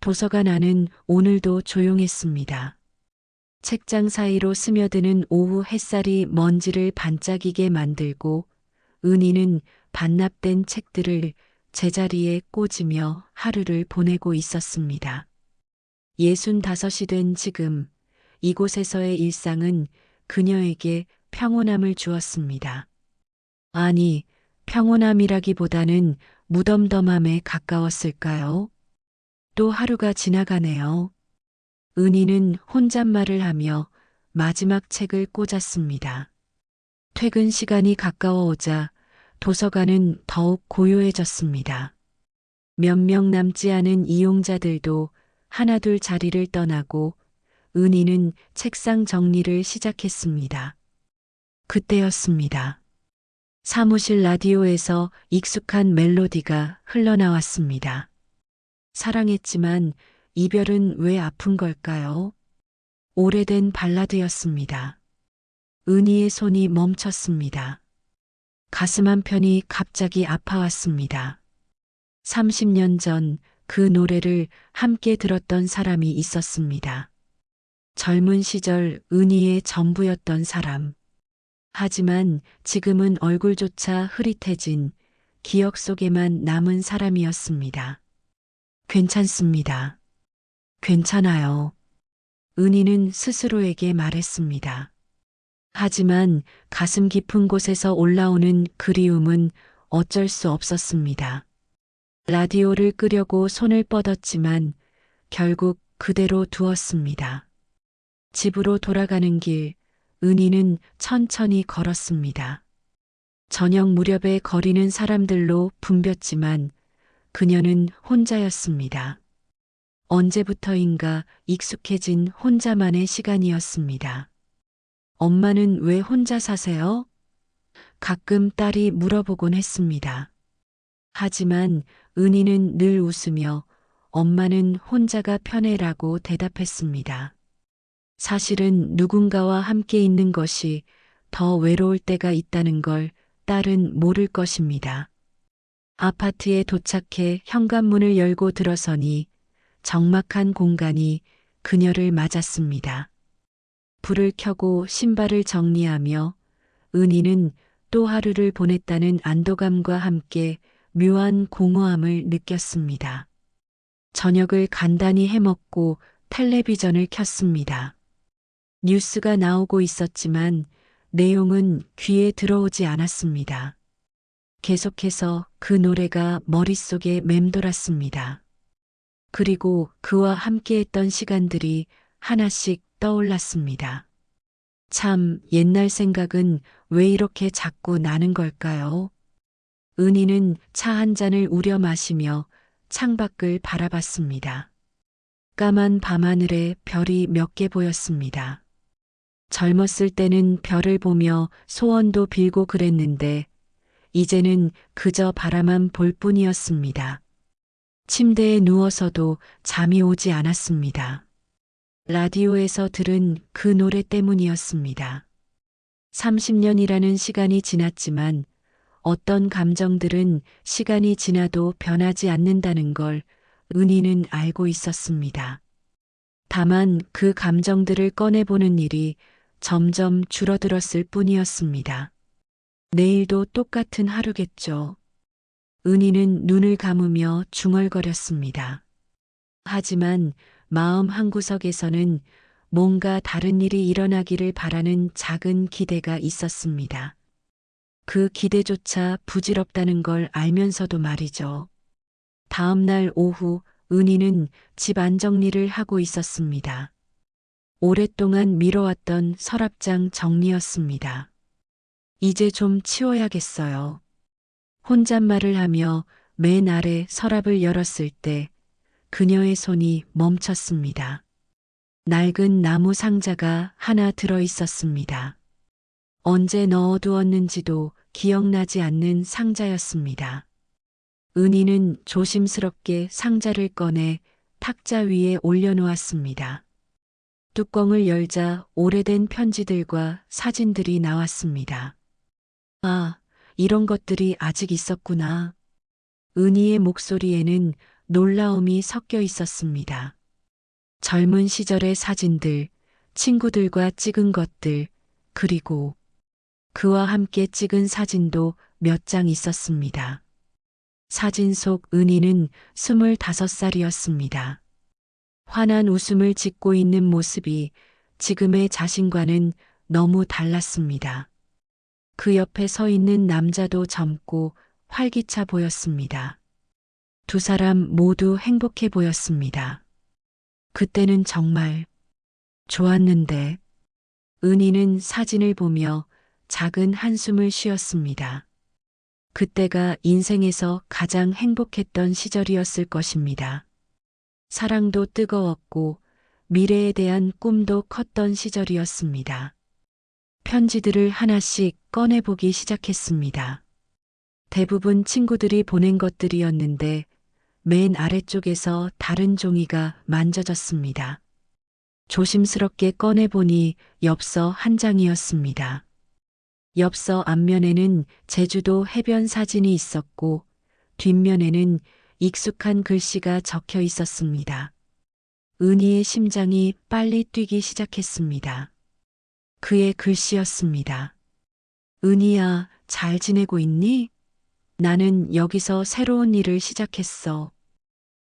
도서관 안은 오늘도 조용했습니다. 책장 사이로 스며드는 오후 햇살이 먼지를 반짝이게 만들고 은희는 반납된 책들을 제자리에 꽂으며 하루를 보내고 있었습니다. 65이 된 지금 이곳에서의 일상은 그녀에게 평온함을 주었습니다. 아니, 평온함이라기보다는 무덤덤함에 가까웠을까요? 또 하루가 지나가네요. 은희는 혼잣말을 하며 마지막 책을 꽂았습니다. 퇴근 시간이 가까워오자 도서관은 더욱 고요해졌습니다. 몇 명 남지 않은 이용자들도 하나둘 자리를 떠나고 은희는 책상 정리를 시작했습니다. 그때였습니다. 사무실 라디오에서 익숙한 멜로디가 흘러나왔습니다. 사랑했지만 이별은 왜 아픈 걸까요? 오래된 발라드였습니다. 은희의 손이 멈췄습니다. 가슴 한편이 갑자기 아파왔습니다. 30년 전 그 노래를 함께 들었던 사람이 있었습니다. 젊은 시절 은희의 전부였던 사람. 하지만 지금은 얼굴조차 흐릿해진 기억 속에만 남은 사람이었습니다. 괜찮습니다. 괜찮아요. 은희는 스스로에게 말했습니다. 하지만 가슴 깊은 곳에서 올라오는 그리움은 어쩔 수 없었습니다. 라디오를 끄려고 손을 뻗었지만 결국 그대로 두었습니다. 집으로 돌아가는 길, 은희는 천천히 걸었습니다. 저녁 무렵에 거리는 사람들로 붐볐지만 그녀는 혼자였습니다. 언제부터인가 익숙해진 혼자만의 시간이었습니다. 엄마는 왜 혼자 사세요? 가끔 딸이 물어보곤 했습니다. 하지만 은희는 늘 웃으며 엄마는 혼자가 편해라고 대답했습니다. 사실은 누군가와 함께 있는 것이 더 외로울 때가 있다는 걸 딸은 모를 것입니다. 아파트에 도착해 현관문을 열고 들어서니 적막한 공간이 그녀를 맞았습니다. 불을 켜고 신발을 정리하며 은희는 또 하루를 보냈다는 안도감과 함께 묘한 공허함을 느꼈습니다. 저녁을 간단히 해먹고 텔레비전을 켰습니다. 뉴스가 나오고 있었지만 내용은 귀에 들어오지 않았습니다. 계속해서 그 노래가 머릿속에 맴돌았습니다. 그리고 그와 함께했던 시간들이 하나씩 떠올랐습니다. 참, 옛날 생각은 왜 이렇게 자꾸 나는 걸까요? 은희는 차 한 잔을 우려 마시며 창밖을 바라봤습니다. 까만 밤하늘에 별이 몇 개 보였습니다. 젊었을 때는 별을 보며 소원도 빌고 그랬는데 이제는 그저 바라만 볼 뿐이었습니다. 침대에 누워서도 잠이 오지 않았습니다. 라디오에서 들은 그 노래 때문이었습니다. 30년이라는 시간이 지났지만 어떤 감정들은 시간이 지나도 변하지 않는다는 걸 은희는 알고 있었습니다. 다만 그 감정들을 꺼내보는 일이 점점 줄어들었을 뿐이었습니다. 내일도 똑같은 하루겠죠. 은희는 눈을 감으며 중얼거렸습니다. 하지만 마음 한구석에서는 뭔가 다른 일이 일어나기를 바라는 작은 기대가 있었습니다. 그 기대조차 부질없다는 걸 알면서도 말이죠. 다음 날 오후 은희는 집 안정리를 하고 있었습니다. 오랫동안 미뤄왔던 서랍장 정리였습니다. 이제 좀 치워야겠어요. 혼잣말을 하며 맨 아래 서랍을 열었을 때 그녀의 손이 멈췄습니다. 낡은 나무 상자가 하나 들어 있었습니다. 언제 넣어두었는지도 기억나지 않는 상자였습니다. 은희는 조심스럽게 상자를 꺼내 탁자 위에 올려놓았습니다. 뚜껑을 열자 오래된 편지들과 사진들이 나왔습니다. 아, 이런 것들이 아직 있었구나. 은희의 목소리에는 놀라움이 섞여 있었습니다. 젊은 시절의 사진들, 친구들과 찍은 것들, 그리고 그와 함께 찍은 사진도 몇 장 있었습니다. 사진 속 은희는 25살이었습니다. 환한 웃음을 짓고 있는 모습이 지금의 자신과는 너무 달랐습니다. 그 옆에 서 있는 남자도 젊고 활기차 보였습니다. 두 사람 모두 행복해 보였습니다. 그때는 정말 좋았는데, 은희는 사진을 보며 작은 한숨을 쉬었습니다. 그때가 인생에서 가장 행복했던 시절이었을 것입니다. 사랑도 뜨거웠고 미래에 대한 꿈도 컸던 시절이었습니다. 편지들을 하나씩 꺼내보기 시작했습니다. 대부분 친구들이 보낸 것들이었는데 맨 아래쪽에서 다른 종이가 만져졌습니다. 조심스럽게 꺼내보니 엽서 한 장이었습니다. 엽서 앞면에는 제주도 해변 사진이 있었고 뒷면에는 익숙한 글씨가 적혀 있었습니다. 은희의 심장이 빨리 뛰기 시작했습니다. 그의 글씨였습니다. 은희야, 잘 지내고 있니? 나는 여기서 새로운 일을 시작했어.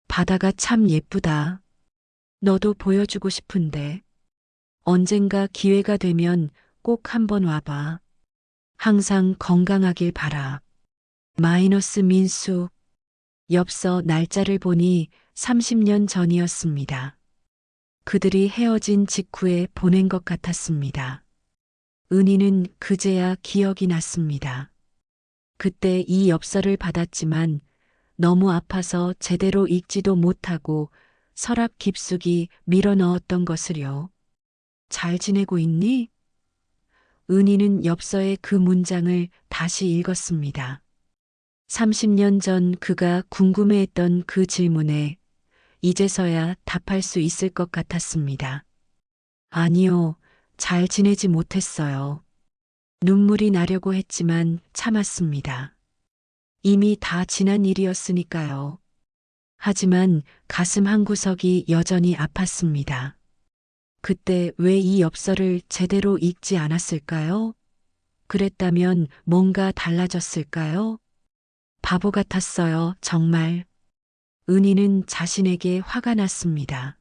바다가 참 예쁘다. 너도 보여주고 싶은데. 언젠가 기회가 되면 꼭 한번 와봐. 항상 건강하길 바라. 마이너스 민수. 엽서 날짜를 보니 30년 전이었습니다. 그들이 헤어진 직후에 보낸 것 같았습니다. 은희는 그제야 기억이 났습니다. 그때 이 엽서를 받았지만 너무 아파서 제대로 읽지도 못하고 서랍 깊숙이 밀어 넣었던 것을요. 잘 지내고 있니? 은희는 엽서의 그 문장을 다시 읽었습니다. 30년 전 그가 궁금해했던 그 질문에 이제서야 답할 수 있을 것 같았습니다. 아니요, 잘 지내지 못했어요. 눈물이 나려고 했지만 참았습니다. 이미 다 지난 일이었으니까요. 하지만 가슴 한구석이 여전히 아팠습니다. 그때 왜 이 엽서를 제대로 읽지 않았을까요? 그랬다면 뭔가 달라졌을까요? 바보 같았어요, 정말. 은희는 자신에게 화가 났습니다.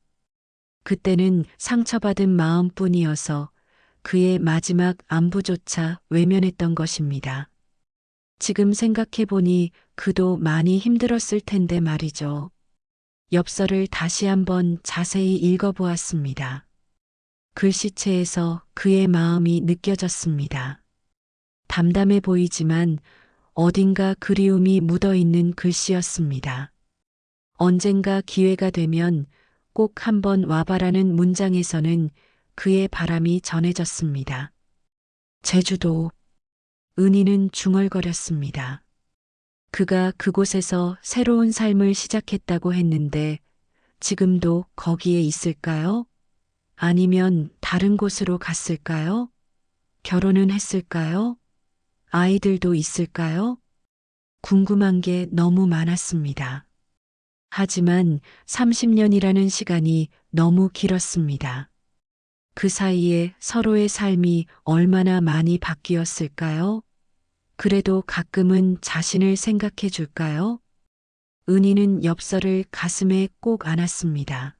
그때는 상처받은 마음뿐이어서 그의 마지막 안부조차 외면했던 것입니다. 지금 생각해보니 그도 많이 힘들었을 텐데 말이죠. 엽서를 다시 한번 자세히 읽어보았습니다. 글씨체에서 그의 마음이 느껴졌습니다. 담담해 보이지만 어딘가 그리움이 묻어있는 글씨였습니다. 언젠가 기회가 되면 꼭 한번 와봐라는 문장에서는 그의 바람이 전해졌습니다. 제주도. 은희는 중얼거렸습니다. 그가 그곳에서 새로운 삶을 시작했다고 했는데 지금도 거기에 있을까요? 아니면 다른 곳으로 갔을까요? 결혼은 했을까요? 아이들도 있을까요? 궁금한 게 너무 많았습니다. 하지만 30년이라는 시간이 너무 길었습니다. 그 사이에 서로의 삶이 얼마나 많이 바뀌었을까요? 그래도 가끔은 자신을 생각해 줄까요? 은희는 엽서를 가슴에 꼭 안았습니다.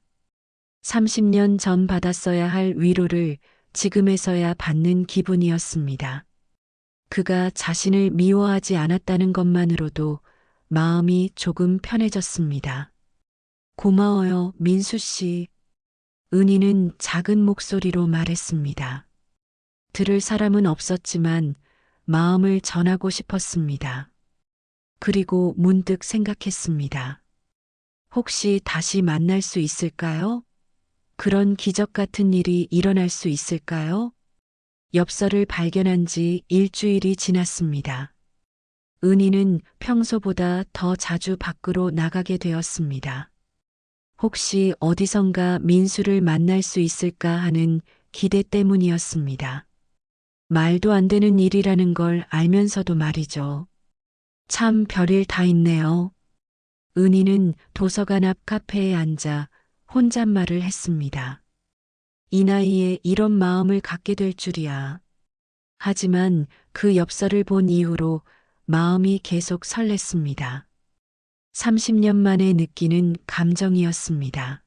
30년 전 받았어야 할 위로를 지금에서야 받는 기분이었습니다. 그가 자신을 미워하지 않았다는 것만으로도 마음이 조금 편해졌습니다. 고마워요, 민수 씨. 은희는 작은 목소리로 말했습니다. 들을 사람은 없었지만 마음을 전하고 싶었습니다. 그리고 문득 생각했습니다. 혹시 다시 만날 수 있을까요? 그런 기적 같은 일이 일어날 수 있을까요? 엽서를 발견한 지 일주일이 지났습니다. 은희는 평소보다 더 자주 밖으로 나가게 되었습니다. 혹시 어디선가 민수를 만날 수 있을까 하는 기대 때문이었습니다. 말도 안 되는 일이라는 걸 알면서도 말이죠. 참 별일 다 있네요. 은희는 도서관 앞 카페에 앉아 혼잣말을 했습니다. 이 나이에 이런 마음을 갖게 될 줄이야. 하지만 그 엽서를 본 이후로 마음이 계속 설렜습니다. 30년 만에 느끼는 감정이었습니다.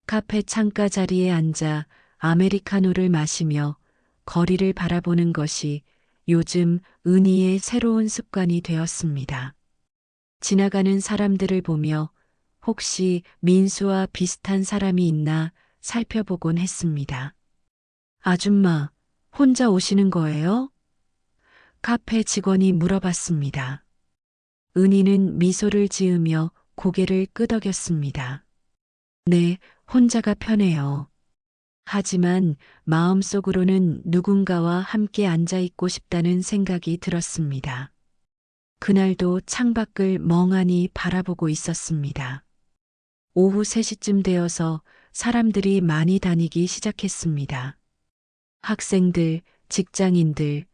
카페 창가 자리에 앉아 아메리카노를 마시며 거리를 바라보는 것이 요즘 은희의 새로운 습관이 되었습니다. 지나가는 사람들을 보며 혹시 민수와 비슷한 사람이 있나 살펴보곤 했습니다. 아줌마, 혼자 오시는 거예요? 카페 직원이 물어봤습니다. 은희는 미소를 지으며 고개를 끄덕였습니다. 네, 혼자가 편해요. 하지만 마음속으로는 누군가와 함께 앉아 있고 싶다는 생각이 들었습니다. 그날도 창밖을 멍하니 바라보고 있었습니다. 오후 3시쯤 되어서 사람들이 많이 다니기 시작했습니다. 학생들, 직장인들,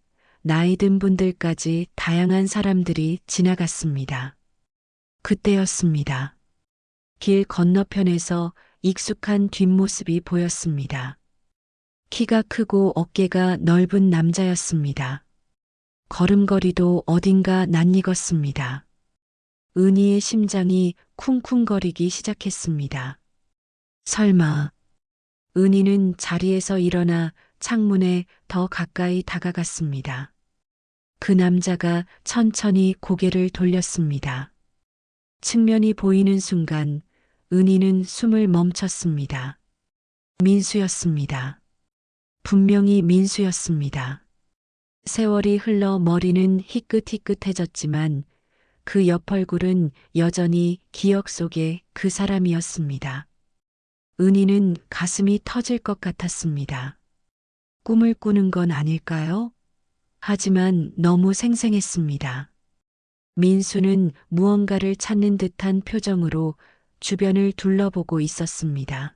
나이 든 분들까지 다양한 사람들이 지나갔습니다. 그때였습니다. 길 건너편에서 익숙한 뒷모습이 보였습니다. 키가 크고 어깨가 넓은 남자였습니다. 걸음걸이도 어딘가 낯익었습니다. 은희의 심장이 쿵쿵거리기 시작했습니다. 설마. 은희는 자리에서 일어나 창문에 더 가까이 다가갔습니다. 그 남자가 천천히 고개를 돌렸습니다. 측면이 보이는 순간 은희는 숨을 멈췄습니다. 민수였습니다. 분명히 민수였습니다. 세월이 흘러 머리는 희끗희끗해졌지만 그 옆 얼굴은 여전히 기억 속의 그 사람이었습니다. 은희는 가슴이 터질 것 같았습니다. 꿈을 꾸는 건 아닐까요? 하지만 너무 생생했습니다. 민수는 무언가를 찾는 듯한 표정으로 주변을 둘러보고 있었습니다.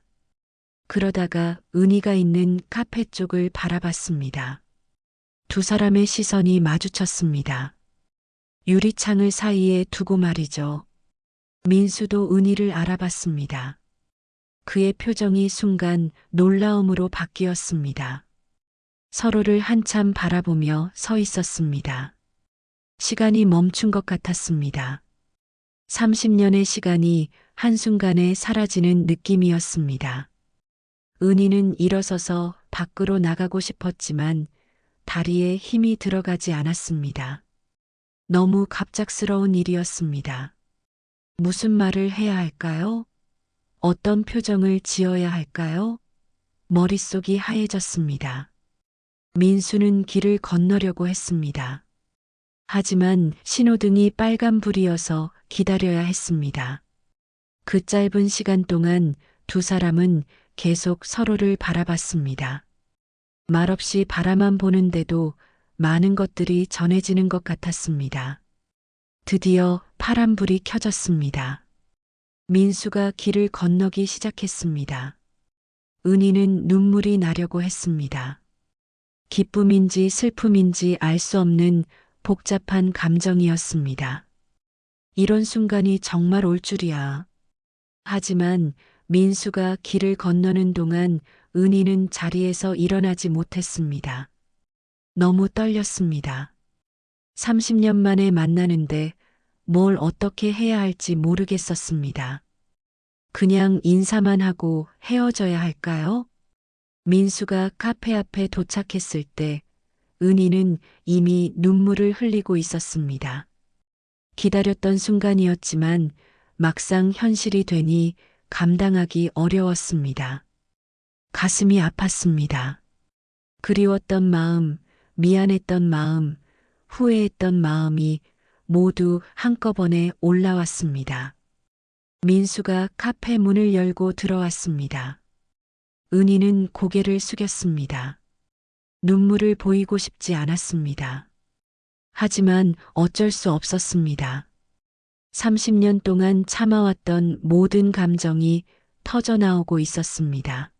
그러다가 은희가 있는 카페 쪽을 바라봤습니다. 두 사람의 시선이 마주쳤습니다. 유리창을 사이에 두고 말이죠. 민수도 은희를 알아봤습니다. 그의 표정이 순간 놀라움으로 바뀌었습니다. 서로를 한참 바라보며 서 있었습니다. 시간이 멈춘 것 같았습니다. 30년의 시간이 한순간에 사라지는 느낌이었습니다. 은희는 일어서서 밖으로 나가고 싶었지만 다리에 힘이 들어가지 않았습니다. 너무 갑작스러운 일이었습니다. 무슨 말을 해야 할까요? 어떤 표정을 지어야 할까요? 머릿속이 하얘졌습니다. 민수는 길을 건너려고 했습니다. 하지만 신호등이 빨간불이어서 기다려야 했습니다. 그 짧은 시간 동안 두 사람은 계속 서로를 바라봤습니다. 말없이 바라만 보는데도 많은 것들이 전해지는 것 같았습니다. 드디어 파란불이 켜졌습니다. 민수가 길을 건너기 시작했습니다. 은희는 눈물이 나려고 했습니다. 기쁨인지 슬픔인지 알 수 없는 복잡한 감정이었습니다. 이런 순간이 정말 올 줄이야. 하지만 민수가 길을 건너는 동안 은희는 자리에서 일어나지 못했습니다. 너무 떨렸습니다. 30년 만에 만나는데 뭘 어떻게 해야 할지 모르겠었습니다. 그냥 인사만 하고 헤어져야 할까요? 민수가 카페 앞에 도착했을 때 은희는 이미 눈물을 흘리고 있었습니다. 기다렸던 순간이었지만 막상 현실이 되니 감당하기 어려웠습니다. 가슴이 아팠습니다. 그리웠던 마음, 미안했던 마음, 후회했던 마음이 모두 한꺼번에 올라왔습니다. 민수가 카페 문을 열고 들어왔습니다. 은희는 고개를 숙였습니다. 눈물을 보이고 싶지 않았습니다. 하지만 어쩔 수 없었습니다. 30년 동안 참아왔던 모든 감정이 터져나오고 있었습니다.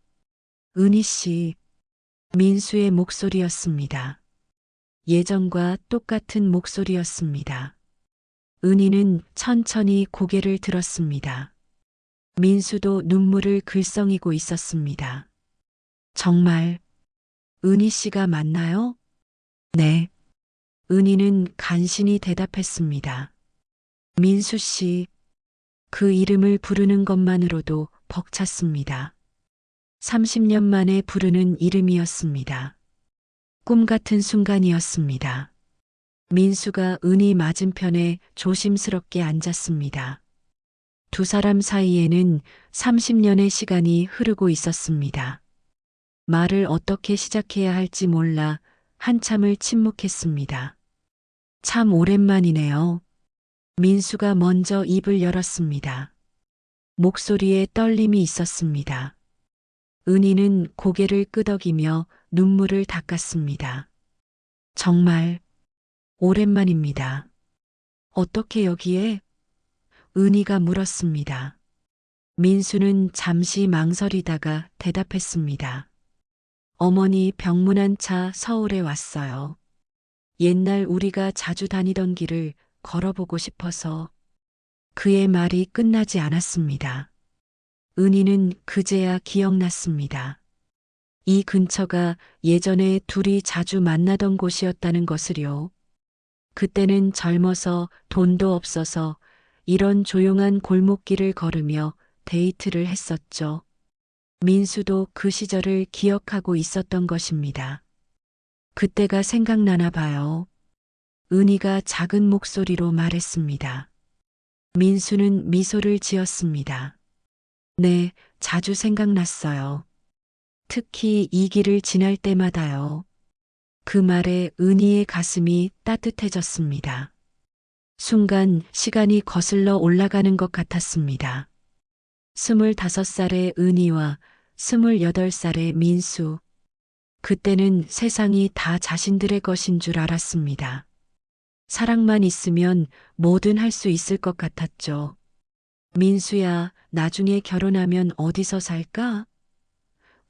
은희 씨, 민수의 목소리였습니다. 예전과 똑같은 목소리였습니다. 은희는 천천히 고개를 들었습니다. 민수도 눈물을 글썽이고 있었습니다. 정말 은희 씨가 맞나요? 네. 은희는 간신히 대답했습니다. 민수 씨, 그 이름을 부르는 것만으로도 벅찼습니다. 30년 만에 부르는 이름이었습니다. 꿈 같은 순간이었습니다. 민수가 은희 맞은편에 조심스럽게 앉았습니다. 두 사람 사이에는 30년의 시간이 흐르고 있었습니다. 말을 어떻게 시작해야 할지 몰라 한참을 침묵했습니다. 참 오랜만이네요. 민수가 먼저 입을 열었습니다. 목소리에 떨림이 있었습니다. 은희는 고개를 끄덕이며 눈물을 닦았습니다. 정말 오랜만입니다. 어떻게 여기에? 은희가 물었습니다. 민수는 잠시 망설이다가 대답했습니다. 어머니 병문안 차 서울에 왔어요. 옛날 우리가 자주 다니던 길을 걸어보고 싶어서. 그의 말이 끝나지 않았습니다. 은희는 그제야 기억났습니다. 이 근처가 예전에 둘이 자주 만나던 곳이었다는 것을요. 그때는 젊어서 돈도 없어서 이런 조용한 골목길을 걸으며 데이트를 했었죠. 민수도 그 시절을 기억하고 있었던 것입니다. 그때가 생각나나 봐요. 은희가 작은 목소리로 말했습니다. 민수는 미소를 지었습니다. 네, 자주 생각났어요. 특히 이 길을 지날 때마다요. 그 말에 은희의 가슴이 따뜻해졌습니다. 순간 시간이 거슬러 올라가는 것 같았습니다. 25살의 은희와 28살의 민수. 그때는 세상이 다 자신들의 것인 줄 알았습니다. 사랑만 있으면 뭐든 할 수 있을 것 같았죠. 민수야, 나중에 결혼하면 어디서 살까?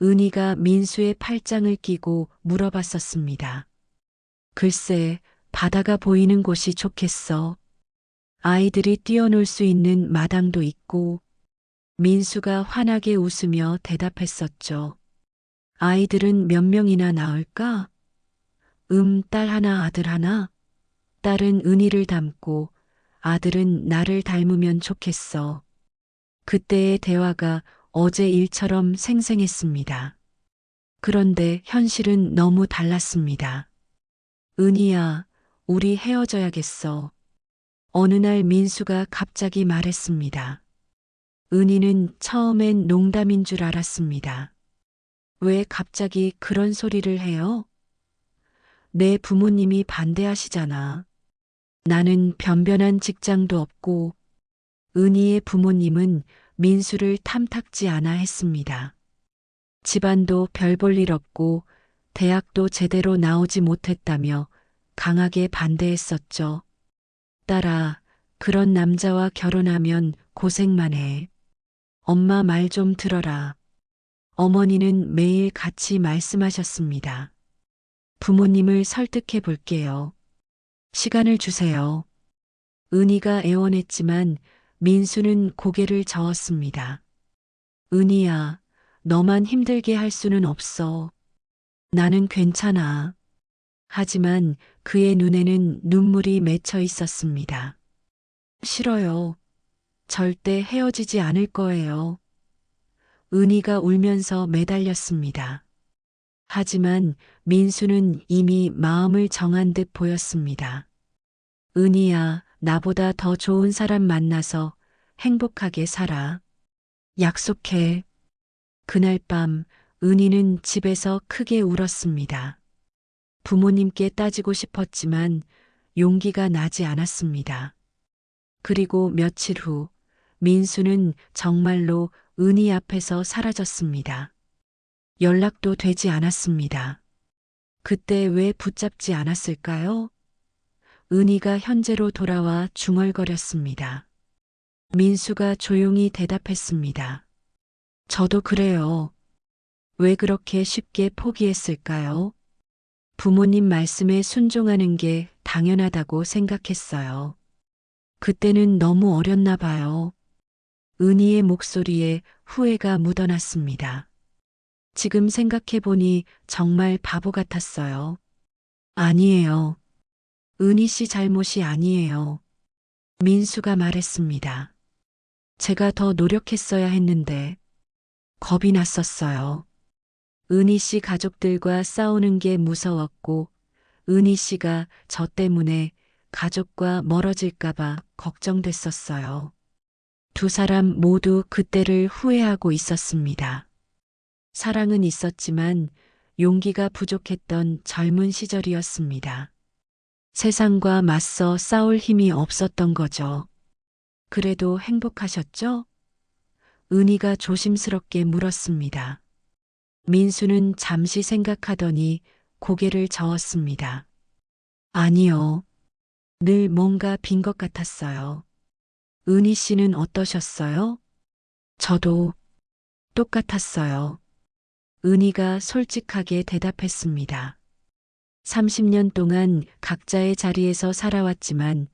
은희가 민수의 팔짱을 끼고 물어봤었습니다. 글쎄, 바다가 보이는 곳이 좋겠어. 아이들이 뛰어놀 수 있는 마당도 있고. 민수가 환하게 웃으며 대답했었죠. 아이들은 몇 명이나 낳을까? 딸 하나, 아들 하나? 딸은 은희를 닮고 아들은 나를 닮으면 좋겠어. 그때의 대화가 어제 일처럼 생생했습니다. 그런데 현실은 너무 달랐습니다. 은희야, 우리 헤어져야겠어. 어느 날 민수가 갑자기 말했습니다. 은희는 처음엔 농담인 줄 알았습니다. 왜 갑자기 그런 소리를 해요? 내 부모님이 반대하시잖아. 나는 변변한 직장도 없고. 은희의 부모님은 민수를 탐탁지 않아 했습니다. 집안도 별 볼 일 없고 대학도 제대로 나오지 못했다며 강하게 반대했었죠. 딸아, 그런 남자와 결혼하면 고생만 해. 엄마 말 좀 들어라. 어머니는 매일 같이 말씀하셨습니다. 부모님을 설득해 볼게요. 시간을 주세요. 은희가 애원했지만 민수는 고개를 저었습니다. 은희야, 너만 힘들게 할 수는 없어. 나는 괜찮아. 하지만 그의 눈에는 눈물이 맺혀 있었습니다. 싫어요. 절대 헤어지지 않을 거예요. 은희가 울면서 매달렸습니다. 하지만 민수는 이미 마음을 정한 듯 보였습니다. 은희야, 나보다 더 좋은 사람 만나서 행복하게 살아. 약속해. 그날 밤 은희는 집에서 크게 울었습니다. 부모님께 따지고 싶었지만 용기가 나지 않았습니다. 그리고 며칠 후 민수는 정말로 은희 앞에서 사라졌습니다. 연락도 되지 않았습니다. 그때 왜 붙잡지 않았을까요? 은희가 현재로 돌아와 중얼거렸습니다. 민수가 조용히 대답했습니다. 저도 그래요. 왜 그렇게 쉽게 포기했을까요? 부모님 말씀에 순종하는 게 당연하다고 생각했어요. 그때는 너무 어렸나 봐요. 은희의 목소리에 후회가 묻어났습니다. 지금 생각해보니 정말 바보 같았어요. 아니에요. 은희 씨 잘못이 아니에요. 민수가 말했습니다. 제가 더 노력했어야 했는데 겁이 났었어요. 은희 씨 가족들과 싸우는 게 무서웠고 은희 씨가 저 때문에 가족과 멀어질까봐 걱정됐었어요. 두 사람 모두 그때를 후회하고 있었습니다. 사랑은 있었지만 용기가 부족했던 젊은 시절이었습니다. 세상과 맞서 싸울 힘이 없었던 거죠. 그래도 행복하셨죠? 은희가 조심스럽게 물었습니다. 민수는 잠시 생각하더니 고개를 저었습니다. 아니요. 늘 뭔가 빈 것 같았어요. 은희 씨는 어떠셨어요? 저도 똑같았어요. 은희가 솔직하게 대답했습니다. 30년 동안 각자의 자리에서 살아왔지만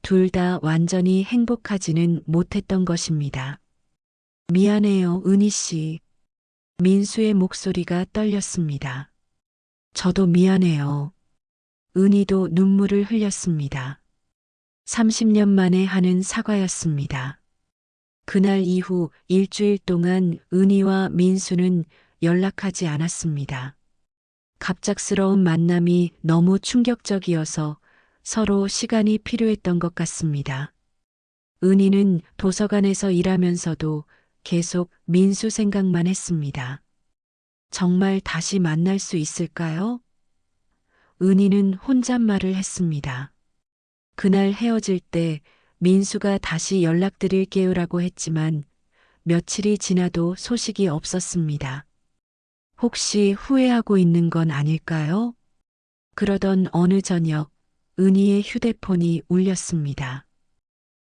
둘 다 완전히 행복하지는 못했던 것입니다. 미안해요, 은희 씨. 민수의 목소리가 떨렸습니다. 저도 미안해요. 은희도 눈물을 흘렸습니다. 30년 만에 하는 사과였습니다. 그날 이후 일주일 동안 은희와 민수는 연락하지 않았습니다. 갑작스러운 만남이 너무 충격적이어서 서로 시간이 필요했던 것 같습니다. 은희는 도서관에서 일하면서도 계속 민수 생각만 했습니다. 정말 다시 만날 수 있을까요? 은희는 혼잣말을 했습니다. 그날 헤어질 때 민수가 다시 연락드릴게요라고 했지만 며칠이 지나도 소식이 없었습니다. 혹시 후회하고 있는 건 아닐까요? 그러던 어느 저녁 은희의 휴대폰이 울렸습니다.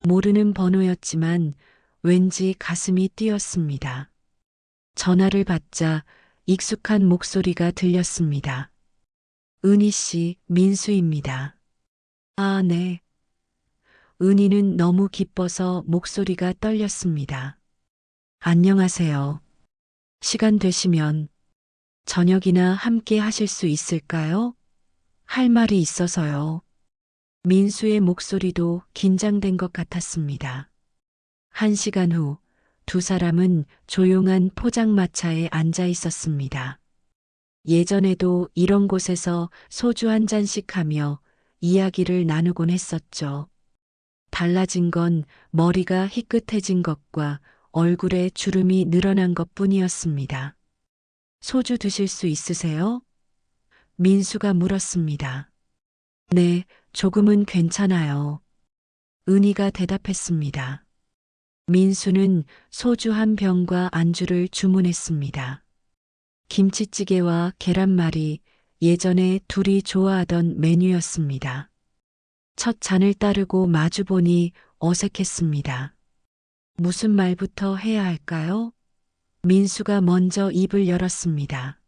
모르는 번호였지만 왠지 가슴이 뛰었습니다. 전화를 받자 익숙한 목소리가 들렸습니다. 은희 씨, 민수입니다. 아, 네. 은희는 너무 기뻐서 목소리가 떨렸습니다. 안녕하세요. 시간 되시면 저녁이나 함께 하실 수 있을까요? 할 말이 있어서요. 민수의 목소리도 긴장된 것 같았습니다. 1시간 후 두 사람은 조용한 포장마차에 앉아 있었습니다. 예전에도 이런 곳에서 소주 한 잔씩 하며 이야기를 나누곤 했었죠. 달라진 건 머리가 희끗해진 것과 얼굴에 주름이 늘어난 것 뿐이었습니다. 소주 드실 수 있으세요? 민수가 물었습니다. 네, 조금은 괜찮아요. 은희가 대답했습니다. 민수는 소주 한 병과 안주를 주문했습니다. 김치찌개와 계란말이 예전에 둘이 좋아하던 메뉴였습니다. 첫 잔을 따르고 마주보니 어색했습니다. 무슨 말부터 해야 할까요? 민수가 먼저 입을 열었습니다.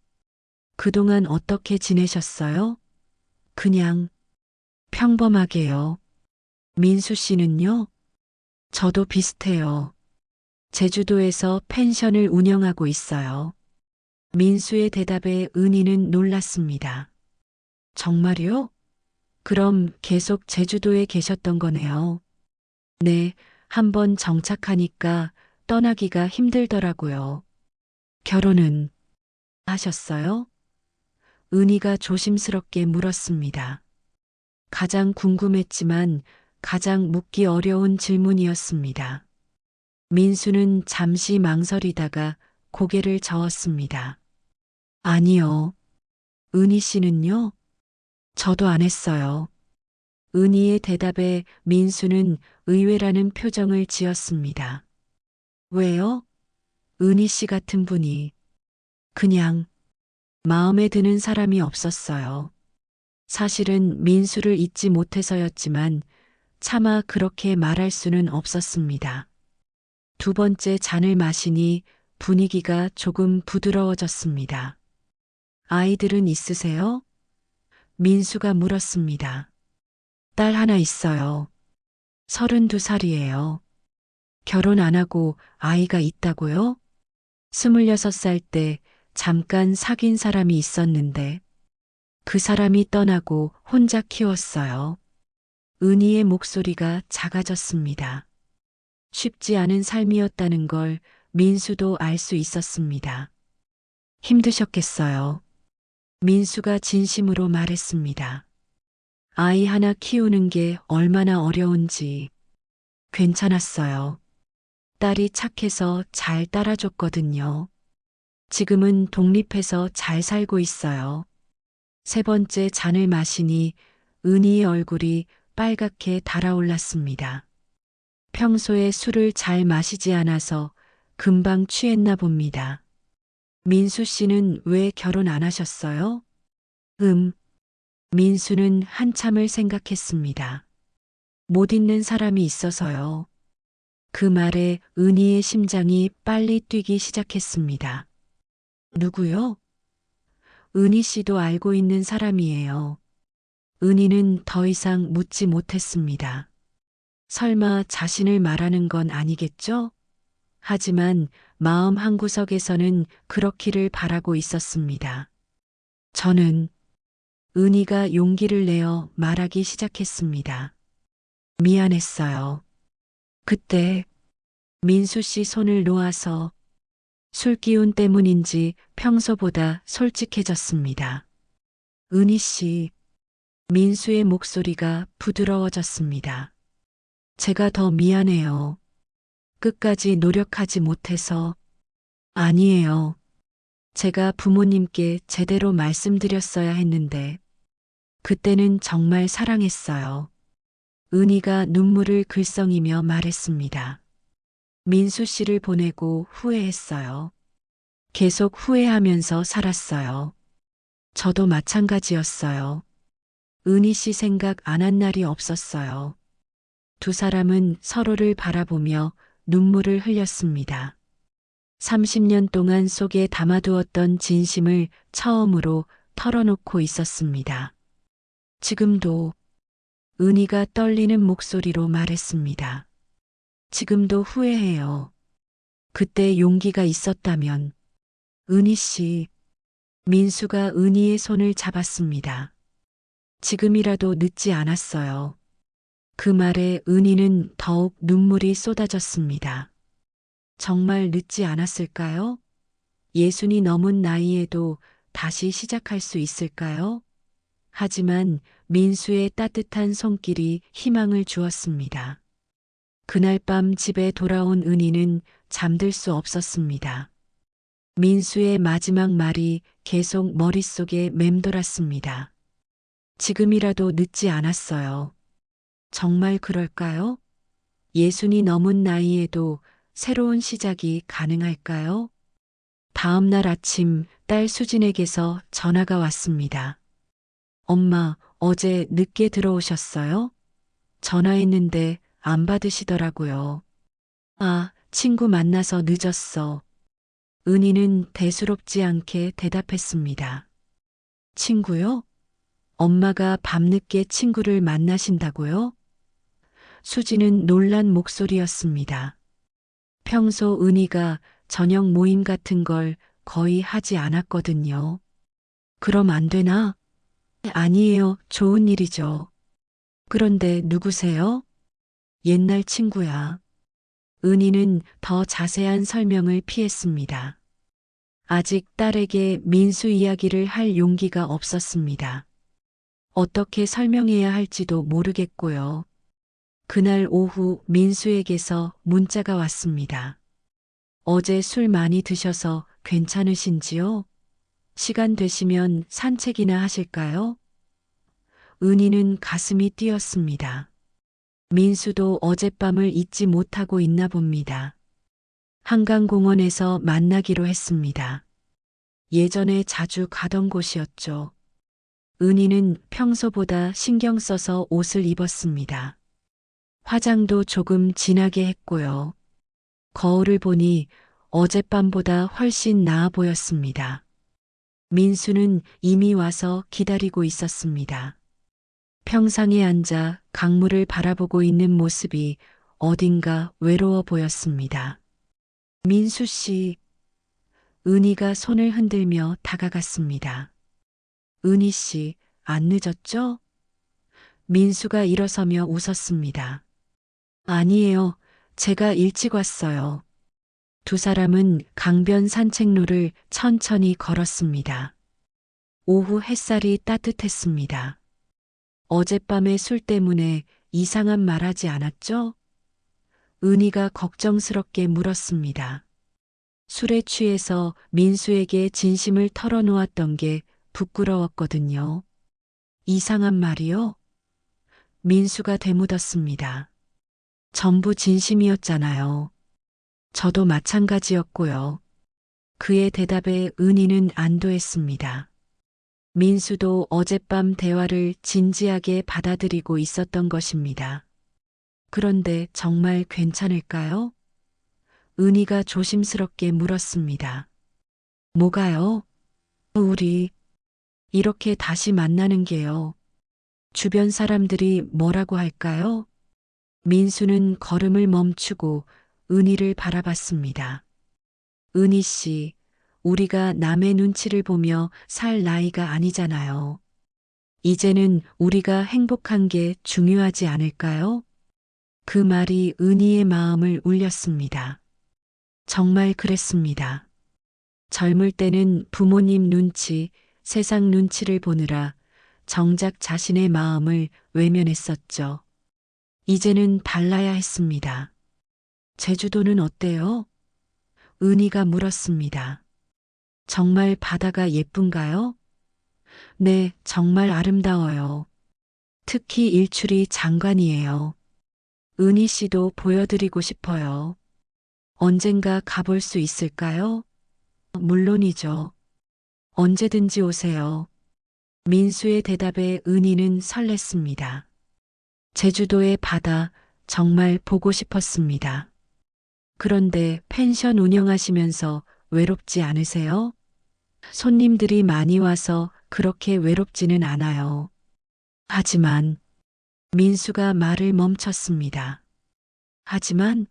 그동안 어떻게 지내셨어요? 그냥 평범하게요. 민수 씨는요? 저도 비슷해요. 제주도에서 펜션을 운영하고 있어요. 민수의 대답에 은희는 놀랐습니다. 정말요? 그럼 계속 제주도에 계셨던 거네요. 네, 한번 정착하니까 떠나기가 힘들더라고요. 결혼은 하셨어요? 은희가 조심스럽게 물었습니다. 가장 궁금했지만 가장 묻기 어려운 질문이었습니다. 민수는 잠시 망설이다가 고개를 저었습니다. 아니요. 은희 씨는요? 저도 안 했어요. 은희의 대답에 민수는 의외라는 표정을 지었습니다. 왜요? 은희 씨 같은 분이. 그냥 마음에 드는 사람이 없었어요. 사실은 민수를 잊지 못해서였지만 차마 그렇게 말할 수는 없었습니다. 두 번째 잔을 마시니 분위기가 조금 부드러워졌습니다. 아이들은 있으세요? 민수가 물었습니다. 딸 하나 있어요. 32살이에요. 결혼 안 하고 아이가 있다고요? 26살 때 잠깐 사귄 사람이 있었는데 그 사람이 떠나고 혼자 키웠어요. 은희의 목소리가 작아졌습니다. 쉽지 않은 삶이었다는 걸 민수도 알 수 있었습니다. 힘드셨겠어요. 민수가 진심으로 말했습니다. 아이 하나 키우는 게 얼마나 어려운지. 괜찮았어요. 딸이 착해서 잘 따라줬거든요. 지금은 독립해서 잘 살고 있어요. 세 번째 잔을 마시니 은희의 얼굴이 빨갛게 달아올랐습니다. 평소에 술을 잘 마시지 않아서 금방 취했나 봅니다. 민수 씨는 왜 결혼 안 하셨어요? 음, 민수는 한참을 생각했습니다. 못 잊는 사람이 있어서요. 그 말에 은희의 심장이 빨리 뛰기 시작했습니다. 누구요? 은희 씨도 알고 있는 사람이에요. 은희는 더 이상 묻지 못했습니다. 설마 자신을 말하는 건 아니겠죠? 하지만 마음 한구석에서는 그렇기를 바라고 있었습니다. 저는 은희가 용기를 내어 말하기 시작했습니다. 미안했어요. 그때 민수 씨 손을 놓아서 술 기운 때문인지 평소보다 솔직해졌습니다. 은희 씨, 민수의 목소리가 부드러워졌습니다. 제가 더 미안해요. 끝까지 노력하지 못해서. 아니에요. 제가 부모님께 제대로 말씀드렸어야 했는데, 그때는 정말 사랑했어요. 은희가 눈물을 글썽이며 말했습니다. 민수 씨를 보내고 후회했어요. 계속 후회하면서 살았어요. 저도 마찬가지였어요. 은희 씨 생각 안 한 날이 없었어요. 두 사람은 서로를 바라보며 눈물을 흘렸습니다. 30년 동안 속에 담아두었던 진심을 처음으로 털어놓고 있었습니다. 지금도 은희가 떨리는 목소리로 말했습니다. 지금도 후회해요. 그때 용기가 있었다면. 은희 씨, 민수가 은희의 손을 잡았습니다. 지금이라도 늦지 않았어요. 그 말에 은희는 더욱 눈물이 쏟아졌습니다. 정말 늦지 않았을까요? 예순이 넘은 나이에도 다시 시작할 수 있을까요? 하지만 민수의 따뜻한 손길이 희망을 주었습니다. 그날 밤 집에 돌아온 은희는 잠들 수 없었습니다. 민수의 마지막 말이 계속 머릿속에 맴돌았습니다. 지금이라도 늦지 않았어요. 정말 그럴까요? 예순이 넘은 나이에도 새로운 시작이 가능할까요? 다음 날 아침 딸 수진에게서 전화가 왔습니다. 엄마, 어제 늦게 들어오셨어요? 전화했는데 안 받으시더라고요. 아, 친구 만나서 늦었어. 은희는 대수롭지 않게 대답했습니다. 친구요? 엄마가 밤늦게 친구를 만나신다고요? 수지는 놀란 목소리였습니다. 평소 은희가 저녁 모임 같은 걸 거의 하지 않았거든요. 그럼 안 되나? 아니에요. 좋은 일이죠. 그런데 누구세요? 옛날 친구야. 은희는 더 자세한 설명을 피했습니다. 아직 딸에게 민수 이야기를 할 용기가 없었습니다. 어떻게 설명해야 할지도 모르겠고요. 그날 오후 민수에게서 문자가 왔습니다. 어제 술 많이 드셔서 괜찮으신지요? 시간 되시면 산책이나 하실까요? 은희는 가슴이 뛰었습니다. 민수도 어젯밤을 잊지 못하고 있나 봅니다. 한강공원에서 만나기로 했습니다. 예전에 자주 가던 곳이었죠. 은희는 평소보다 신경 써서 옷을 입었습니다. 화장도 조금 진하게 했고요. 거울을 보니 어젯밤보다 훨씬 나아 보였습니다. 민수는 이미 와서 기다리고 있었습니다. 평상에 앉아 강물을 바라보고 있는 모습이 어딘가 외로워 보였습니다. 민수 씨, 은희가 손을 흔들며 다가갔습니다. 은희 씨, 안 늦었죠? 민수가 일어서며 웃었습니다. 아니에요. 제가 일찍 왔어요. 두 사람은 강변 산책로를 천천히 걸었습니다. 오후 햇살이 따뜻했습니다. 어젯밤의 술 때문에 이상한 말 하지 않았죠? 은희가 걱정스럽게 물었습니다. 술에 취해서 민수에게 진심을 털어놓았던 게 부끄러웠거든요. 이상한 말이요? 민수가 되묻었습니다. 전부 진심이었잖아요. 저도 마찬가지였고요. 그의 대답에 은희는 안도했습니다. 민수도 어젯밤 대화를 진지하게 받아들이고 있었던 것입니다. 그런데 정말 괜찮을까요? 은희가 조심스럽게 물었습니다. 뭐가요? 우리 이렇게 다시 만나는 게요. 주변 사람들이 뭐라고 할까요? 민수는 걸음을 멈추고 은희를 바라봤습니다. 은희 씨, 우리가 남의 눈치를 보며 살 나이가 아니잖아요. 이제는 우리가 행복한 게 중요하지 않을까요? 그 말이 은희의 마음을 울렸습니다. 정말 그랬습니다. 젊을 때는 부모님 눈치, 세상 눈치를 보느라 정작 자신의 마음을 외면했었죠. 이제는 달라야 했습니다. 제주도는 어때요? 은희가 물었습니다. 정말 바다가 예쁜가요? 네, 정말 아름다워요. 특히 일출이 장관이에요. 은희 씨도 보여드리고 싶어요. 언젠가 가볼 수 있을까요? 물론이죠. 언제든지 오세요. 민수의 대답에 은희는 설렜습니다. 제주도의 바다 정말 보고 싶었습니다. 그런데 펜션 운영하시면서 외롭지 않으세요? 손님들이 많이 와서 그렇게 외롭지는 않아요. 하지만 민수가 말을 멈췄습니다. 하지만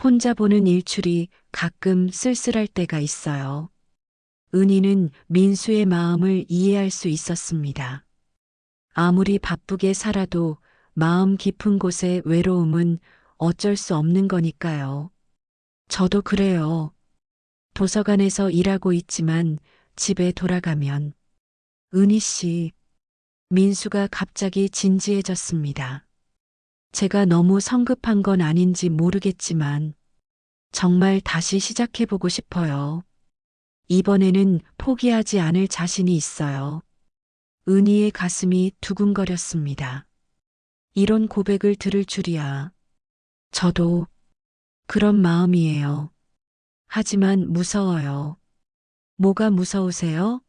혼자 보는 일출이 가끔 쓸쓸할 때가 있어요. 은희는 민수의 마음을 이해할 수 있었습니다. 아무리 바쁘게 살아도 마음 깊은 곳의 외로움은 어쩔 수 없는 거니까요. 저도 그래요. 도서관에서 일하고 있지만 집에 돌아가면 은희 씨, 민수가 갑자기 진지해졌습니다. 제가 너무 성급한 건 아닌지 모르겠지만 정말 다시 시작해보고 싶어요. 이번에는 포기하지 않을 자신이 있어요. 은희의 가슴이 두근거렸습니다. 이런 고백을 들을 줄이야. 저도 그런 마음이에요. 하지만 무서워요. 뭐가 무서우세요?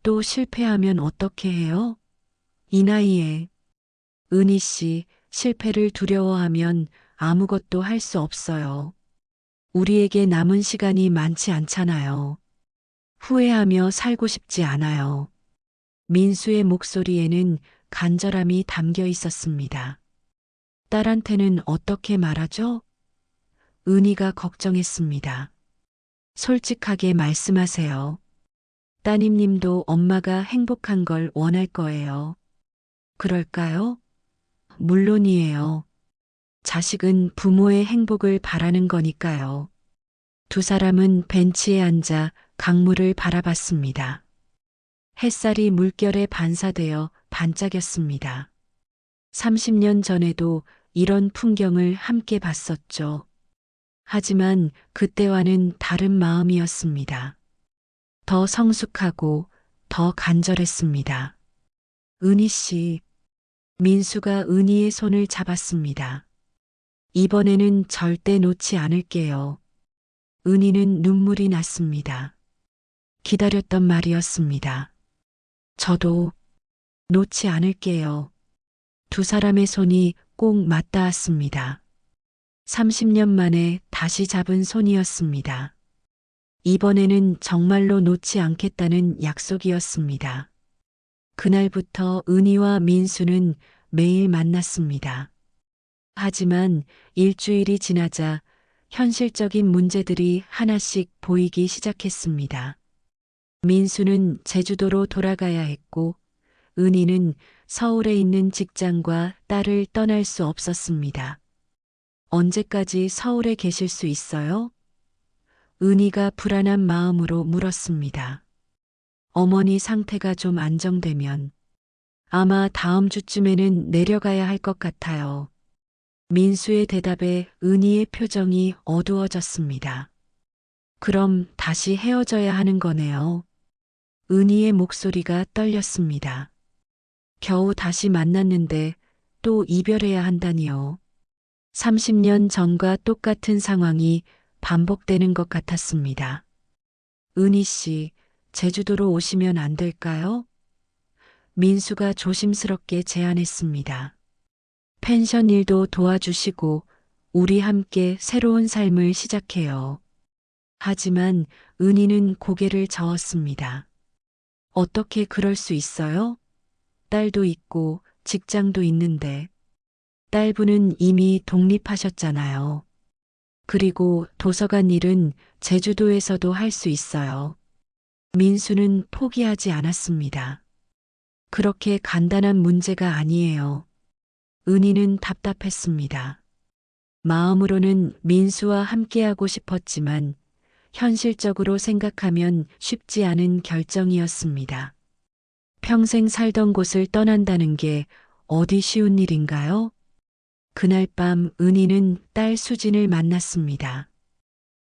또 실패하면 어떻게 해요? 이 나이에 은희 씨 실패를 두려워하면 아무것도 할 수 없어요. 우리에게 남은 시간이 많지 않잖아요. 후회하며 살고 싶지 않아요. 민수의 목소리에는 간절함이 담겨 있었습니다. 딸한테는 어떻게 말하죠? 은희가 걱정했습니다. 솔직하게 말씀하세요. 따님님도 엄마가 행복한 걸 원할 거예요. 그럴까요? 물론이에요. 자식은 부모의 행복을 바라는 거니까요. 두 사람은 벤치에 앉아 강물을 바라봤습니다. 햇살이 물결에 반사되어 반짝였습니다. 30년 전에도 이런 풍경을 함께 봤었죠. 하지만 그때와는 다른 마음이었습니다. 더 성숙하고 더 간절했습니다. 은희 씨, 민수가 은희의 손을 잡았습니다. 이번에는 절대 놓지 않을게요. 은희는 눈물이 났습니다. 기다렸던 말이었습니다. 저도 놓지 않을게요. 두 사람의 손이 꼭 맞닿았습니다. 30년 만에 다시 잡은 손이었습니다. 이번에는 정말로 놓지 않겠다는 약속이었습니다. 그날부터 은희와 민수는 매일 만났습니다. 하지만 일주일이 지나자 현실적인 문제들이 하나씩 보이기 시작했습니다. 민수는 제주도로 돌아가야 했고, 은희는 서울에 있는 직장과 딸을 떠날 수 없었습니다. 언제까지 서울에 계실 수 있어요? 은희가 불안한 마음으로 물었습니다. 어머니 상태가 좀 안정되면 아마 다음 주쯤에는 내려가야 할 것 같아요. 민수의 대답에 은희의 표정이 어두워졌습니다. 그럼 다시 헤어져야 하는 거네요. 은희의 목소리가 떨렸습니다. 겨우 다시 만났는데 또 이별해야 한다니요. 30년 전과 똑같은 상황이 반복되는 것 같았습니다. 은희 씨, 제주도로 오시면 안 될까요? 민수가 조심스럽게 제안했습니다. 펜션 일도 도와주시고 우리 함께 새로운 삶을 시작해요. 하지만 은희는 고개를 저었습니다. 어떻게 그럴 수 있어요? 딸도 있고 직장도 있는데. 딸분은 이미 독립하셨잖아요. 그리고 도서관 일은 제주도에서도 할 수 있어요. 민수는 포기하지 않았습니다. 그렇게 간단한 문제가 아니에요. 은희는 답답했습니다. 마음으로는 민수와 함께하고 싶었지만 현실적으로 생각하면 쉽지 않은 결정이었습니다. 평생 살던 곳을 떠난다는 게 어디 쉬운 일인가요? 그날 밤 은희는 딸 수진을 만났습니다.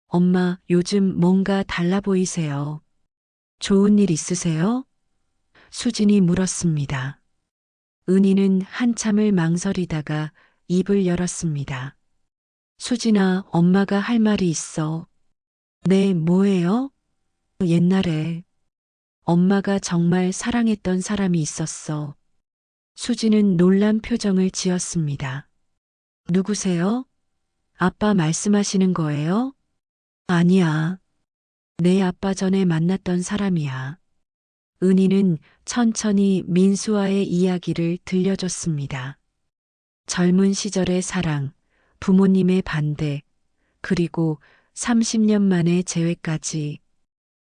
엄마, 요즘 뭔가 달라 보이세요. 좋은 일 있으세요? 수진이 물었습니다. 은희는 한참을 망설이다가 입을 열었습니다. 수진아, 엄마가 할 말이 있어. 네, 뭐예요? 옛날에 엄마가 정말 사랑했던 사람이 있었어. 수진은 놀란 표정을 지었습니다. 누구세요? 아빠 말씀하시는 거예요? 아니야. 내 아빠 전에 만났던 사람이야. 은희는 천천히 민수와의 이야기를 들려줬습니다. 젊은 시절의 사랑, 부모님의 반대, 그리고 30년 만의 재회까지.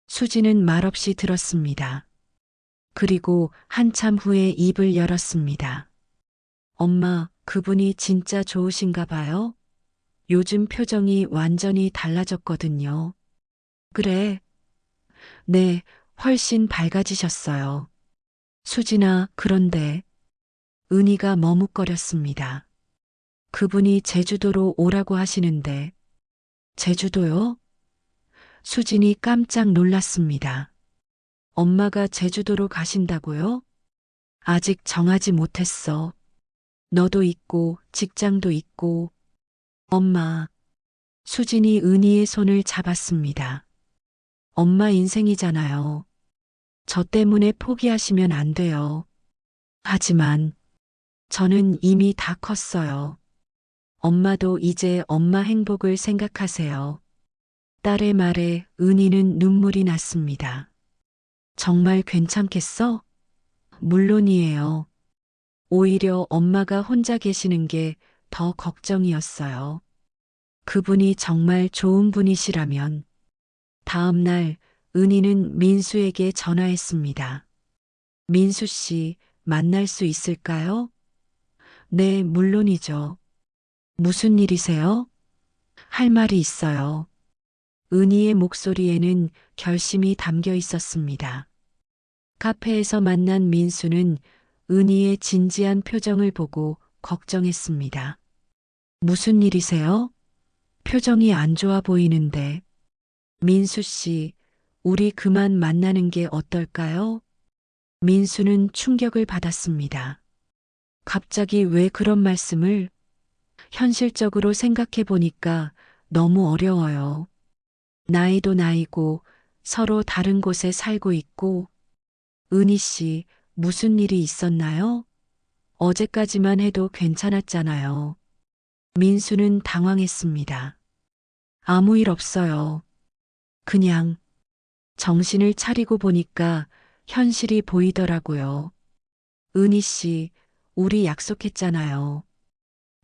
수지는 말없이 들었습니다. 그리고 한참 후에 입을 열었습니다. 엄마, 그분이 진짜 좋으신가 봐요? 요즘 표정이 완전히 달라졌거든요. 그래. 네, 훨씬 밝아지셨어요. 수진아, 그런데 은희가 머뭇거렸습니다. 그분이 제주도로 오라고 하시는데, 제주도요? 수진이 깜짝 놀랐습니다. 엄마가 제주도로 가신다고요? 아직 정하지 못했어. 너도 있고, 직장도 있고. 엄마. 수진이 은희의 손을 잡았습니다. 엄마 인생이잖아요. 저 때문에 포기하시면 안 돼요. 하지만 저는 이미 다 컸어요. 엄마도 이제 엄마 행복을 생각하세요. 딸의 말에 은희는 눈물이 났습니다. 정말 괜찮겠어? 물론이에요. 오히려 엄마가 혼자 계시는 게 더 걱정이었어요. 그분이 정말 좋은 분이시라면. 다음 날 은희는 민수에게 전화했습니다. 민수 씨, 만날 수 있을까요? 네, 물론이죠. 무슨 일이세요? 할 말이 있어요. 은희의 목소리에는 결심이 담겨 있었습니다. 카페에서 만난 민수는 은희의 진지한 표정을 보고 걱정했습니다. 무슨 일이세요? 표정이 안 좋아 보이는데. 민수 씨, 우리 그만 만나는 게 어떨까요? 민수는 충격을 받았습니다. 갑자기 왜 그런 말씀을? 현실적으로 생각해 보니까 너무 어려워요. 나이도 나이고 서로 다른 곳에 살고 있고. 은희 씨, 무슨 일이 있었나요? 어제까지만 해도 괜찮았잖아요. 민수는 당황했습니다. 아무 일 없어요. 그냥 정신을 차리고 보니까 현실이 보이더라고요. 은희 씨, 우리 약속했잖아요.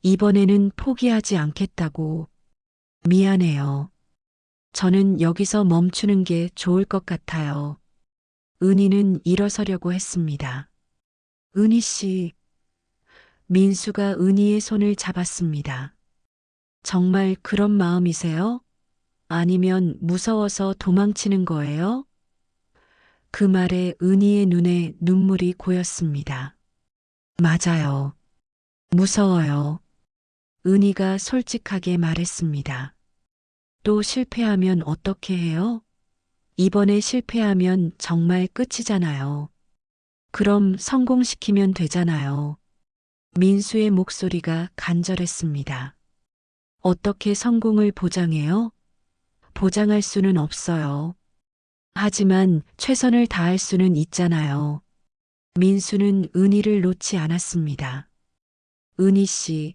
이번에는 포기하지 않겠다고. 미안해요. 저는 여기서 멈추는 게 좋을 것 같아요. 은희는 일어서려고 했습니다. 은희 씨, 민수가 은희의 손을 잡았습니다. 정말 그런 마음이세요? 아니면 무서워서 도망치는 거예요? 그 말에 은희의 눈에 눈물이 고였습니다. 맞아요. 무서워요. 은희가 솔직하게 말했습니다. 또 실패하면 어떻게 해요? 이번에 실패하면 정말 끝이잖아요. 그럼 성공시키면 되잖아요. 민수의 목소리가 간절했습니다. 어떻게 성공을 보장해요? 보장할 수는 없어요. 하지만 최선을 다할 수는 있잖아요. 민수는 은희를 놓지 않았습니다. 은희 씨,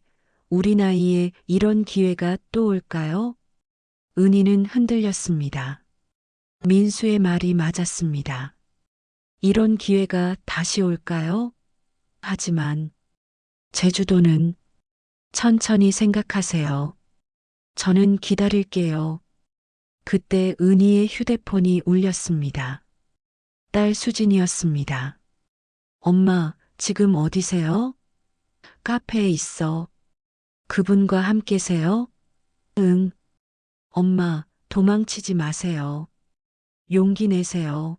우리 나이에 이런 기회가 또 올까요? 은희는 흔들렸습니다. 민수의 말이 맞았습니다. 이런 기회가 다시 올까요? 하지만 제주도는 천천히 생각하세요. 저는 기다릴게요. 그때 은희의 휴대폰이 울렸습니다. 딸 수진이었습니다. 엄마, 지금 어디세요? 카페에 있어. 그분과 함께세요? 응. 엄마, 도망치지 마세요. 용기 내세요.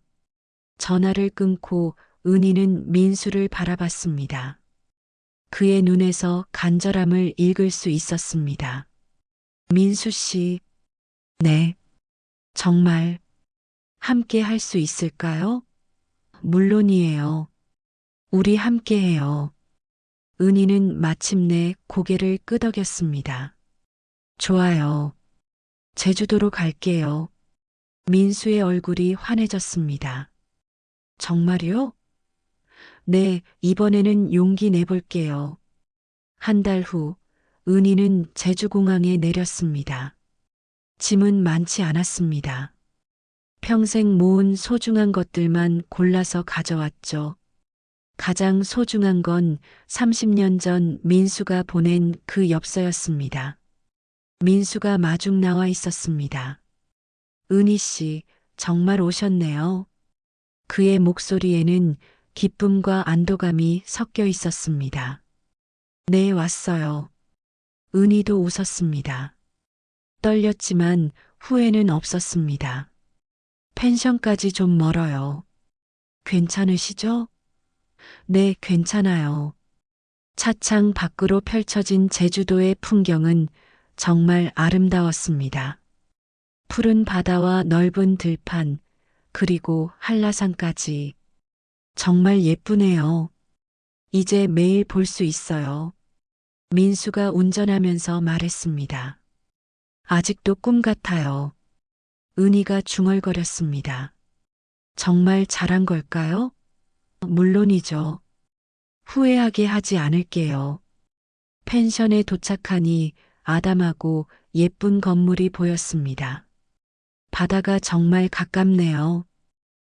전화를 끊고 은희는 민수를 바라봤습니다. 그의 눈에서 간절함을 읽을 수 있었습니다. 민수 씨, 네, 정말 함께 할 수 있을까요? 물론이에요. 우리 함께 해요. 은희는 마침내 고개를 끄덕였습니다. 좋아요. 제주도로 갈게요. 민수의 얼굴이 환해졌습니다. 정말요? 네, 이번에는 용기 내볼게요. 한 달 후, 은희는 제주공항에 내렸습니다. 짐은 많지 않았습니다. 평생 모은 소중한 것들만 골라서 가져왔죠. 가장 소중한 건 30년 전 민수가 보낸 그 엽서였습니다. 민수가 마중 나와 있었습니다. 은희 씨, 정말 오셨네요. 그의 목소리에는 기쁨과 안도감이 섞여 있었습니다. 네, 왔어요. 은희도 웃었습니다. 떨렸지만 후회는 없었습니다. 펜션까지 좀 멀어요. 괜찮으시죠? 네, 괜찮아요. 차창 밖으로 펼쳐진 제주도의 풍경은 정말 아름다웠습니다. 푸른 바다와 넓은 들판, 그리고 한라산까지. 정말 예쁘네요. 이제 매일 볼 수 있어요. 민수가 운전하면서 말했습니다. 아직도 꿈 같아요. 은희가 중얼거렸습니다. 정말 잘한 걸까요? 물론이죠. 후회하게 하지 않을게요. 펜션에 도착하니 아담하고 예쁜 건물이 보였습니다. 바다가 정말 가깝네요.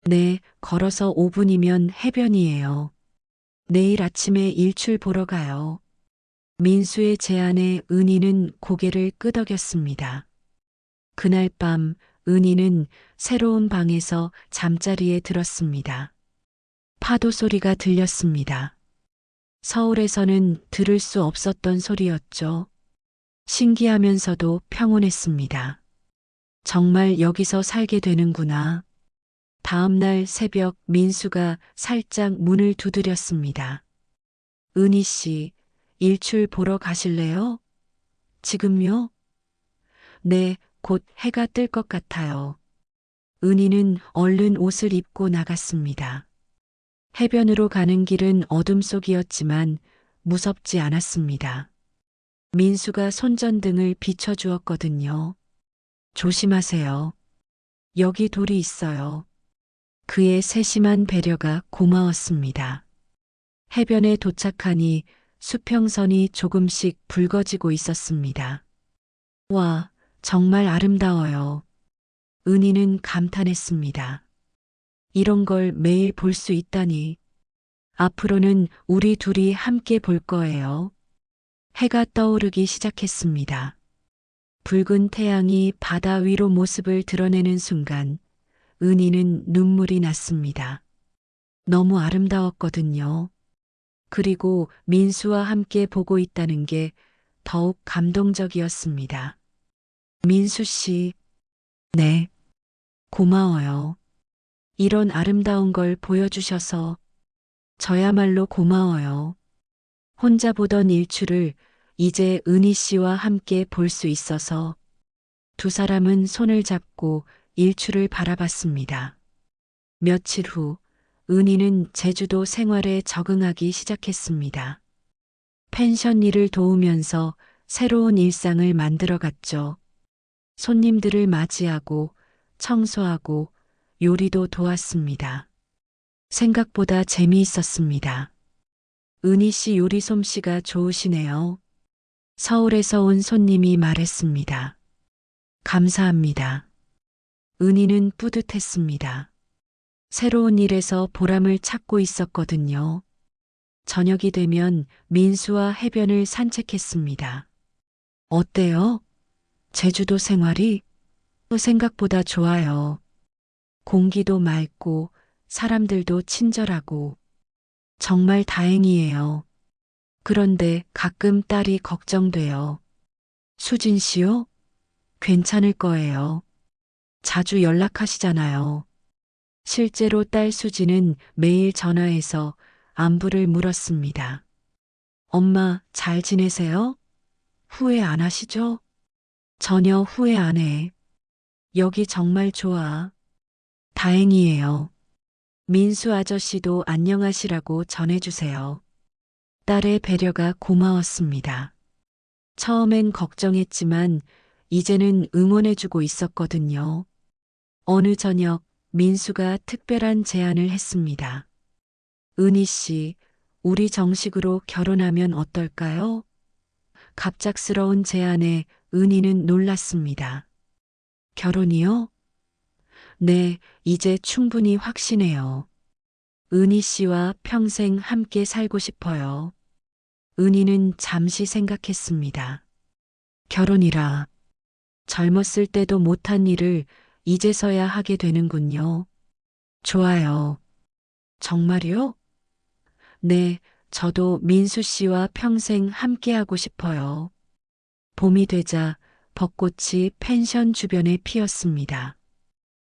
네, 걸어서 5분이면 해변이에요. 내일 아침에 일출 보러 가요. 민수의 제안에 은희는 고개를 끄덕였습니다. 그날 밤 은희는 새로운 방에서 잠자리에 들었습니다. 파도 소리가 들렸습니다. 서울에서는 들을 수 없었던 소리였죠. 신기하면서도 평온했습니다. 정말 여기서 살게 되는구나. 다음 날 새벽 민수가 살짝 문을 두드렸습니다. 은희 씨, 일출 보러 가실래요? 지금요? 네, 곧 해가 뜰 것 같아요. 은희는 얼른 옷을 입고 나갔습니다. 해변으로 가는 길은 어둠 속이었지만 무섭지 않았습니다. 민수가 손전등을 비춰주었거든요. 조심하세요. 여기 돌이 있어요. 그의 세심한 배려가 고마웠습니다. 해변에 도착하니 수평선이 조금씩 붉어지고 있었습니다. 와, 정말 아름다워요. 은희는 감탄했습니다. 이런 걸 매일 볼 수 있다니. 앞으로는 우리 둘이 함께 볼 거예요. 해가 떠오르기 시작했습니다. 붉은 태양이 바다 위로 모습을 드러내는 순간 은희는 눈물이 났습니다. 너무 아름다웠거든요. 그리고 민수와 함께 보고 있다는 게 더욱 감동적이었습니다. 민수 씨, 네, 고마워요. 이런 아름다운 걸 보여주셔서 저야말로 고마워요. 혼자 보던 일출을 이제 은희 씨와 함께 볼 수 있어서 두 사람은 손을 잡고 일출을 바라봤습니다. 며칠 후 은희는 제주도 생활에 적응하기 시작했습니다. 펜션 일을 도우면서 새로운 일상을 만들어갔죠. 손님들을 맞이하고 청소하고 요리도 도왔습니다. 생각보다 재미있었습니다. 은희 씨 요리 솜씨가 좋으시네요. 서울에서 온 손님이 말했습니다. 감사합니다. 은희는 뿌듯했습니다. 새로운 일에서 보람을 찾고 있었거든요. 저녁이 되면 민수와 해변을 산책했습니다. 어때요? 제주도 생활이 생각보다 좋아요. 공기도 맑고 사람들도 친절하고 정말 다행이에요. 그런데 가끔 딸이 걱정돼요. 수진 씨요? 괜찮을 거예요. 자주 연락하시잖아요. 실제로 딸 수진은 매일 전화해서 안부를 물었습니다. 엄마, 잘 지내세요? 후회 안 하시죠? 전혀 후회 안 해. 여기 정말 좋아. 다행이에요. 민수 아저씨도 안녕하시라고 전해주세요. 딸의 배려가 고마웠습니다. 처음엔 걱정했지만 이제는 응원해주고 있었거든요. 어느 저녁 민수가 특별한 제안을 했습니다. 은희 씨, 우리 정식으로 결혼하면 어떨까요? 갑작스러운 제안에 은희는 놀랐습니다. 결혼이요? 네, 이제 충분히 확신해요. 은희 씨와 평생 함께 살고 싶어요. 은희는 잠시 생각했습니다. 결혼이라 젊었을 때도 못한 일을 이제서야 하게 되는군요. 좋아요. 정말요? 네, 저도 민수 씨와 평생 함께하고 싶어요. 봄이 되자 벚꽃이 펜션 주변에 피었습니다.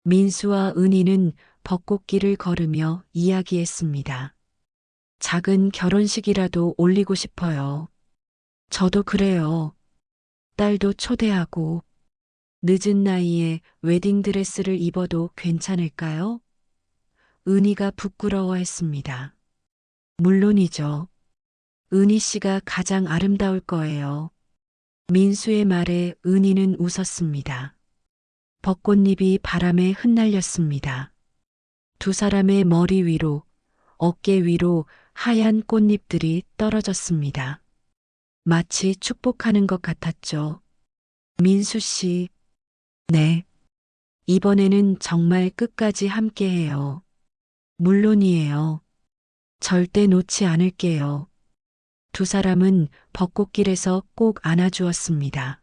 민수와 은희는 벚꽃길을 걸으며 이야기했습니다. 작은 결혼식이라도 올리고 싶어요. 저도 그래요. 딸도 초대하고 늦은 나이에 웨딩드레스를 입어도 괜찮을까요? 은희가 부끄러워했습니다. 물론이죠. 은희 씨가 가장 아름다울 거예요. 민수의 말에 은희는 웃었습니다. 벚꽃잎이 바람에 흩날렸습니다. 두 사람의 머리 위로, 어깨 위로 하얀 꽃잎들이 떨어졌습니다. 마치 축복하는 것 같았죠. 민수 씨, 네. 이번에는 정말 끝까지 함께해요. 물론이에요. 절대 놓지 않을게요. 두 사람은 벚꽃길에서 꼭 안아주었습니다.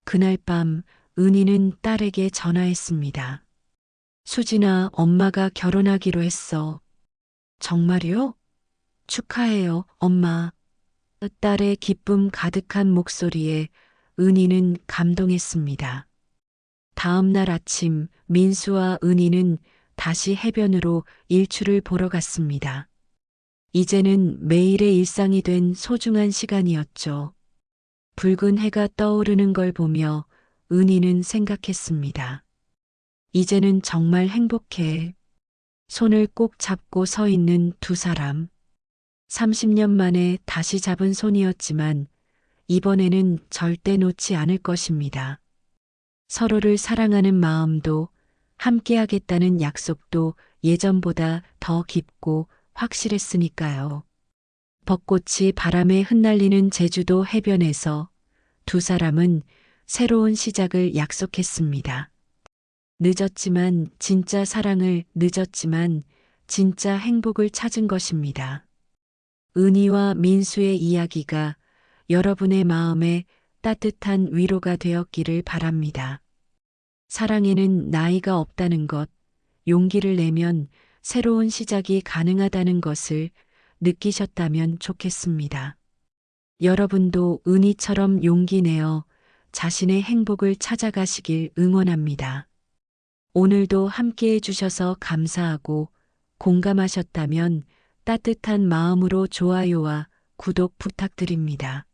그날 밤 은희는 딸에게 전화했습니다. 수진아, 엄마가 결혼하기로 했어. 정말요? 축하해요, 엄마. 딸의 기쁨 가득한 목소리에 은희는 감동했습니다. 다음 날 아침 민수와 은희는 다시 해변으로 일출을 보러 갔습니다. 이제는 매일의 일상이 된 소중한 시간이었죠. 붉은 해가 떠오르는 걸 보며 은희는 생각했습니다. 이제는 정말 행복해. 손을 꼭 잡고 서 있는 두 사람. 30년 만에 다시 잡은 손이었지만 이번에는 절대 놓지 않을 것입니다. 서로를 사랑하는 마음도 함께하겠다는 약속도 예전보다 더 깊고 확실했으니까요. 벚꽃이 바람에 흩날리는 제주도 해변에서 두 사람은 새로운 시작을 약속했습니다. 늦었지만 늦었지만 진짜 행복을 찾은 것입니다. 은희와 민수의 이야기가 여러분의 마음에 따뜻한 위로가 되었기를 바랍니다. 사랑에는 나이가 없다는 것, 용기를 내면 새로운 시작이 가능하다는 것을 느끼셨다면 좋겠습니다. 여러분도 은희처럼 용기 내어 자신의 행복을 찾아가시길 응원합니다. 오늘도 함께 해주셔서 감사하고 공감하셨다면 따뜻한 마음으로 좋아요와 구독 부탁드립니다.